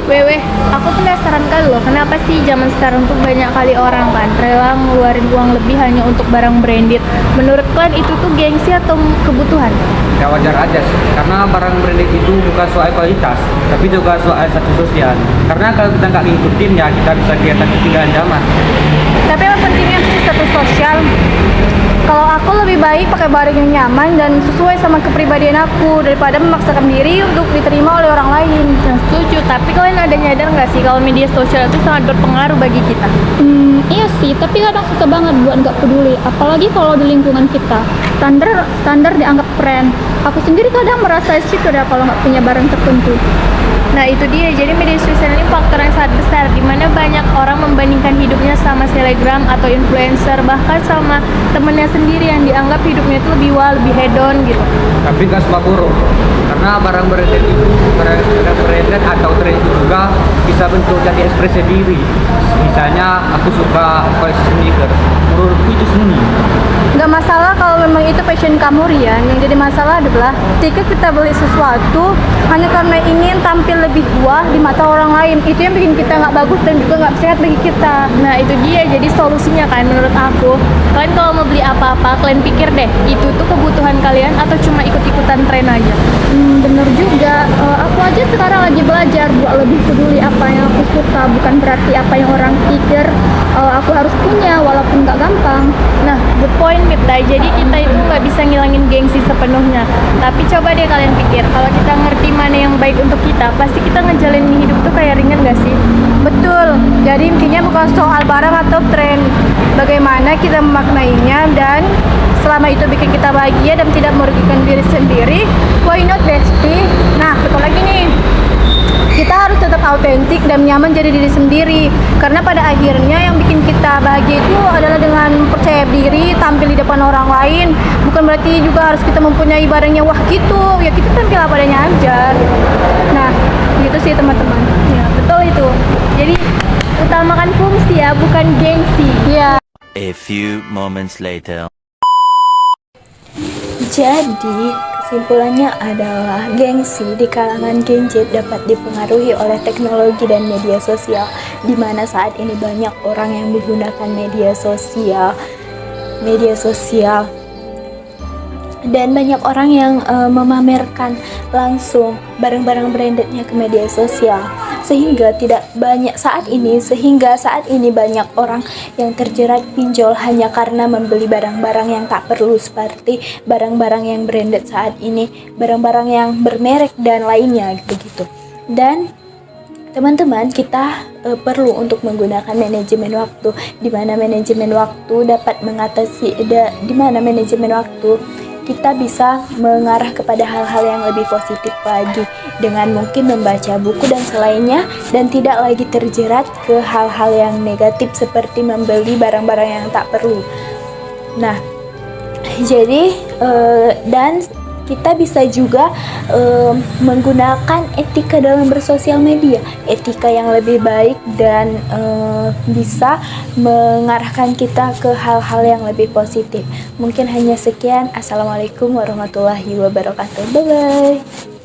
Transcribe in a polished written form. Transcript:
Wewe, aku penasaran kali loh, kenapa sih zaman sekarang tuh banyak kali orang kan rela ngeluarin uang lebih hanya untuk barang branded. Menurut kalian itu tuh gengsi atau kebutuhan? Ya wajar aja sih, karena barang branded itu bukan soal kualitas, tapi juga soal status sosial. Karena kalau kita nggak ngikutin ya kita bisa kelihatan ketinggalan zaman. Tapi yang pentingnya sih status sosial. Kalau aku lebih baik pakai barang yang nyaman dan sesuai sama kepribadian aku daripada memaksakan diri untuk diterima oleh orang lain. Nah, setuju, tapi kalian ada nyadar nggak sih kalau media sosial itu sangat berpengaruh bagi kita? Iya sih, tapi kadang susah banget buat nggak peduli, apalagi kalau di lingkungan kita. Standar dianggap keren. Aku sendiri kadang merasa insecure ya kalau nggak punya barang tertentu. Nah itu dia, jadi media sosial ini faktor yang sangat besar di mana banyak orang membandingkan hidupnya sama selebgram atau influencer, bahkan sama temennya sendiri yang dianggap hidupnya itu lebih wow, lebih hedon gitu. Tapi nggak semua buruk, karena barang branded atau tren itu juga bisa bentuk jadi ekspresi diri. Misalnya aku suka koleksi sneakers, menurutku itu seni. Nggak masalah kalau memang itu passion kamu, Rian. Yang jadi masalah adalah ketika kita beli sesuatu hanya karena ingin tampil lebih wah di mata orang lain, itu yang bikin kita nggak bagus dan juga nggak sehat bagi kita. Nah itu dia, jadi solusinya kan menurut aku, kalian kalau mau beli apa-apa, kalian pikir deh, itu tuh kebutuhan kalian atau cuma ikut-ikutan tren aja. Bener juga, aku aja sekarang lagi belajar buat lebih peduli apa yang aku suka, bukan berarti apa yang orang pikir aku harus punya, walaupun nggak gampang. Nah, good point Midday. Jadi kita itu nggak bisa ngilangin gengsi sepenuhnya. Tapi coba deh kalian pikir, kalau kita ngerti mana yang baik untuk kita, pasti kita ngejalanin hidup tuh kayak ringan gak sih? Betul. Jadi intinya bukan soal barang atau tren, bagaimana kita memaknainya, dan selama itu bikin kita bahagia dan tidak merugikan diri sendiri, why not, Besti? Nah, satu lagi nih, kita harus tetap autentik dan nyaman jadi diri sendiri, karena pada akhirnya yang bikin kita bahagia itu adalah dengan percaya diri, tampil di depan orang lain. Bukan berarti juga harus kita mempunyai barangnya wah gitu, ya kita tampil apa adanya aja. Nah, gitu sih teman-teman. Ya, betul itu. Jadi utamakan fungsi ya, bukan gengsi. Ya. A few moments later. Jadi, kesimpulannya adalah gengsi di kalangan Gen Z dapat dipengaruhi oleh teknologi dan media sosial, di mana saat ini banyak orang yang menggunakan media sosial dan banyak orang yang memamerkan langsung barang-barang brandednya ke media sosial, sehingga saat ini banyak orang yang terjerat pinjol hanya karena membeli barang-barang yang tak perlu, seperti barang-barang yang branded saat ini, barang-barang yang bermerek dan lainnya begitu. Dan teman-teman, kita perlu untuk menggunakan manajemen waktu, di mana manajemen waktu kita bisa mengarah kepada hal-hal yang lebih positif lagi, dengan mungkin membaca buku dan selainnya, dan tidak lagi terjerat ke hal-hal yang negatif seperti membeli barang-barang yang tak perlu. Nah, jadi dan kita bisa juga menggunakan etika dalam bersosial media, etika yang lebih baik dan bisa mengarahkan kita ke hal-hal yang lebih positif. Mungkin hanya sekian. Assalamualaikum warahmatullahi wabarakatuh. Bye bye.